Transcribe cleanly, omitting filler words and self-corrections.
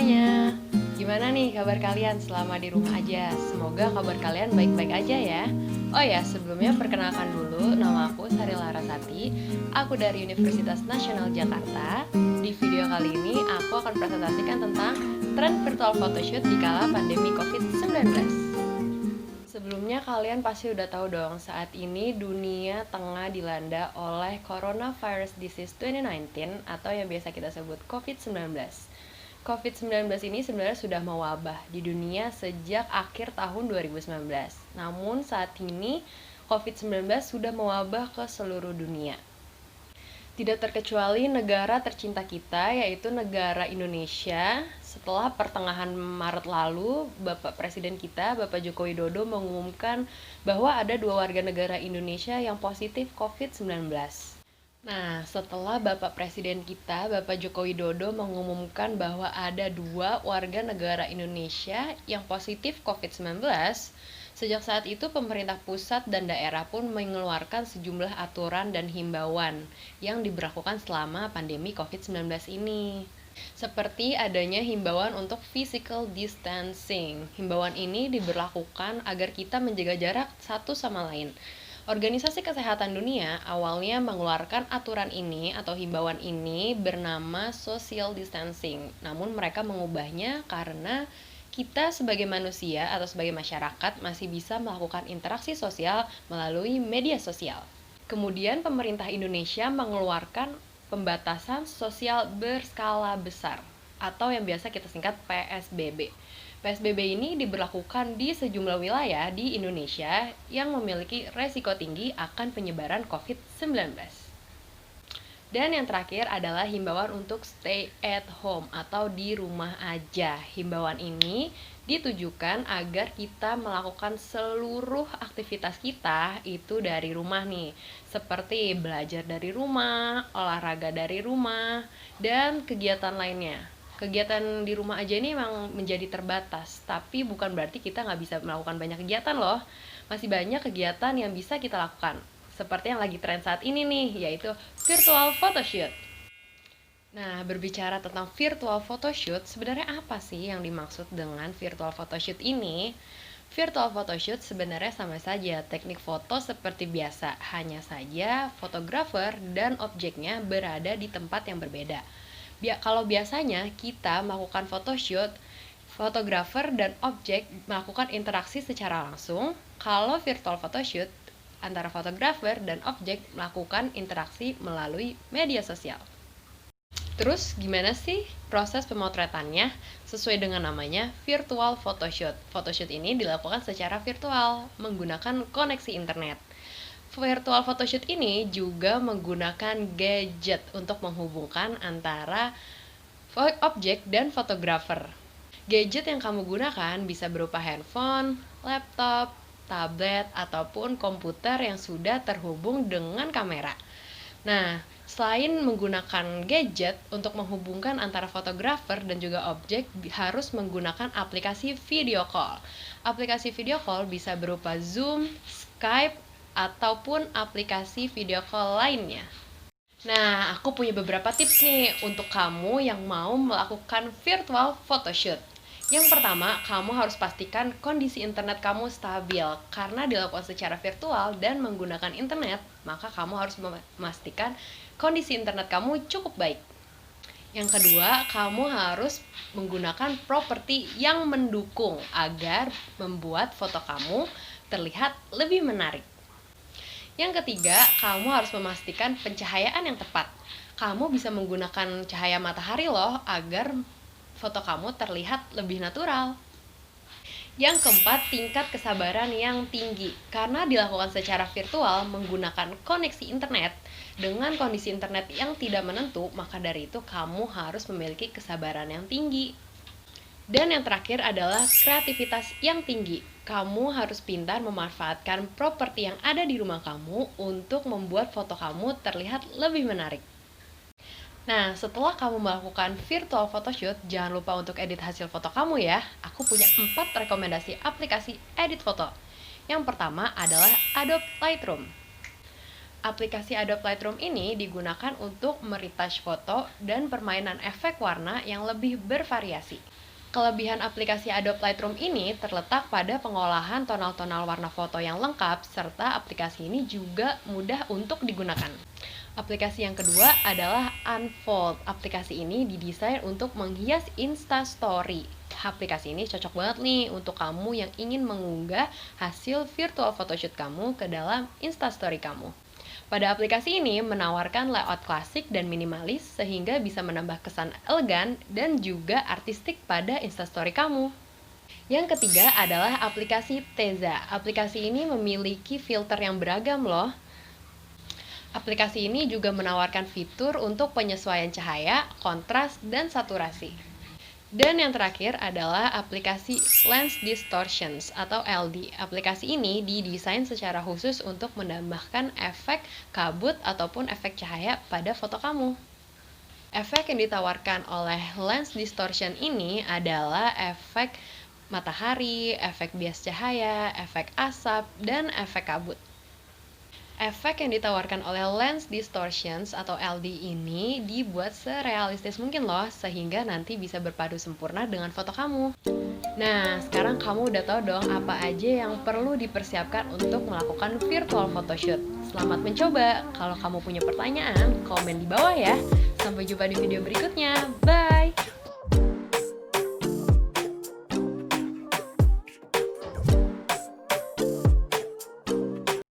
semuanya. Gimana nih kabar kalian selama di rumah aja? Semoga kabar kalian baik-baik aja ya. Oh ya, sebelumnya perkenalkan dulu, nama aku Sari Larasati. Aku dari Universitas Nasional Jakarta. Di video kali ini aku akan presentasikan tentang tren virtual photoshoot di kala pandemi COVID-19. Sebelumnya kalian pasti udah tahu dong, saat ini dunia tengah dilanda oleh Coronavirus Disease 2019 atau yang biasa kita sebut COVID-19. COVID-19 ini sebenarnya sudah mewabah di dunia sejak akhir tahun 2019. Namun saat ini COVID-19 sudah mewabah ke seluruh dunia. Tidak terkecuali negara tercinta kita, yaitu negara Indonesia. Setelah pertengahan Maret lalu, Bapak Presiden kita, Bapak Joko Widodo mengumumkan bahwa ada 2 warga negara Indonesia yang positif COVID-19. Nah, setelah Bapak Presiden kita, Bapak Joko Widodo mengumumkan bahwa ada 2 warga negara Indonesia yang positif COVID-19, sejak saat itu pemerintah pusat dan daerah pun mengeluarkan sejumlah aturan dan himbauan yang diberlakukan selama pandemi COVID-19 ini. Seperti adanya himbauan untuk physical distancing. Himbauan ini diberlakukan agar kita menjaga jarak satu sama lain. Organisasi Kesehatan Dunia awalnya mengeluarkan aturan ini atau himbauan ini bernama social distancing. Namun mereka mengubahnya karena kita sebagai manusia atau sebagai masyarakat masih bisa melakukan interaksi sosial melalui media sosial. Kemudian pemerintah Indonesia mengeluarkan pembatasan sosial berskala besar atau yang biasa kita singkat PSBB. PSBB ini diberlakukan di sejumlah wilayah di Indonesia yang memiliki resiko tinggi akan penyebaran COVID-19. Dan yang terakhir adalah himbauan untuk stay at home atau di rumah aja. Himbauan ini ditujukan agar kita melakukan seluruh aktivitas kita itu dari rumah nih. Seperti belajar dari rumah, olahraga dari rumah, dan kegiatan lainnya. Kegiatan di rumah aja ini memang menjadi terbatas, tapi bukan berarti kita nggak bisa melakukan banyak kegiatan loh. Masih banyak kegiatan yang bisa kita lakukan, seperti yang lagi tren saat ini nih, yaitu virtual photoshoot. Nah, berbicara tentang virtual photoshoot, sebenarnya apa sih yang dimaksud dengan virtual photoshoot ini? Virtual photoshoot sebenarnya sama saja teknik foto seperti biasa, hanya saja fotografer dan objeknya berada di tempat yang berbeda. Kalau biasanya kita melakukan photoshoot, fotografer dan objek melakukan interaksi secara langsung. Kalau virtual photoshoot, antara fotografer dan objek melakukan interaksi melalui media sosial. Terus gimana sih proses pemotretannya? Sesuai dengan namanya, virtual photoshoot. Photoshoot ini dilakukan secara virtual menggunakan koneksi internet. Virtual photoshoot ini juga menggunakan gadget untuk menghubungkan antara objek dan fotografer. Gadget yang kamu gunakan bisa berupa handphone, laptop, tablet, ataupun komputer yang sudah terhubung dengan kamera. Nah, selain menggunakan gadget untuk menghubungkan antara fotografer dan juga objek, harus menggunakan aplikasi video call. Aplikasi video call bisa berupa Zoom, Skype, ataupun aplikasi video call lainnya. Nah, aku punya beberapa tips nih untuk kamu yang mau melakukan virtual photoshoot. Yang pertama, kamu harus pastikan kondisi internet kamu stabil. Karena dilakukan secara virtual dan menggunakan internet, maka kamu harus memastikan kondisi internet kamu cukup baik. Yang kedua, kamu harus menggunakan properti yang mendukung agar membuat foto kamu terlihat lebih menarik. Yang ketiga, kamu harus memastikan pencahayaan yang tepat. Kamu bisa menggunakan cahaya matahari loh agar foto kamu terlihat lebih natural. Yang keempat, tingkat kesabaran yang tinggi. Karena dilakukan secara virtual menggunakan koneksi internet dengan kondisi internet yang tidak menentu, maka dari itu kamu harus memiliki kesabaran yang tinggi. Dan yang terakhir adalah kreativitas yang tinggi. Kamu harus pintar memanfaatkan properti yang ada di rumah kamu untuk membuat foto kamu terlihat lebih menarik. Nah, setelah kamu melakukan virtual photoshoot, jangan lupa untuk edit hasil foto kamu ya. Aku punya 4 rekomendasi aplikasi edit foto. Yang pertama adalah Adobe Lightroom. Aplikasi Adobe Lightroom ini digunakan untuk meretouch foto dan permainan efek warna yang lebih bervariasi. Kelebihan aplikasi Adobe Lightroom ini terletak pada pengolahan tonal-tonal warna foto yang lengkap, serta aplikasi ini juga mudah untuk digunakan. Aplikasi yang kedua adalah Unfold. Aplikasi ini didesain untuk menghias Instastory. Aplikasi ini cocok banget nih untuk kamu yang ingin mengunggah hasil virtual photoshoot kamu ke dalam Instastory kamu. Pada aplikasi ini menawarkan layout klasik dan minimalis sehingga bisa menambah kesan elegan dan juga artistik pada Instastory kamu. Yang ketiga adalah aplikasi Teza. Aplikasi ini memiliki filter yang beragam loh. Aplikasi ini juga menawarkan fitur untuk penyesuaian cahaya, kontras, dan saturasi. Dan yang terakhir adalah aplikasi Lens Distortions atau LD. Aplikasi ini didesain secara khusus untuk menambahkan efek kabut ataupun efek cahaya pada foto kamu. Efek yang ditawarkan oleh Lens Distortion ini adalah efek matahari, efek bias cahaya, efek asap, dan efek kabut. Efek yang ditawarkan oleh Lens Distortions atau LD ini dibuat serealistis mungkin loh, sehingga nanti bisa berpadu sempurna dengan foto kamu. Nah, sekarang kamu udah tahu dong apa aja yang perlu dipersiapkan untuk melakukan virtual photoshoot. Selamat mencoba. Kalau kamu punya pertanyaan, komen di bawah ya. Sampai jumpa di video berikutnya. Bye!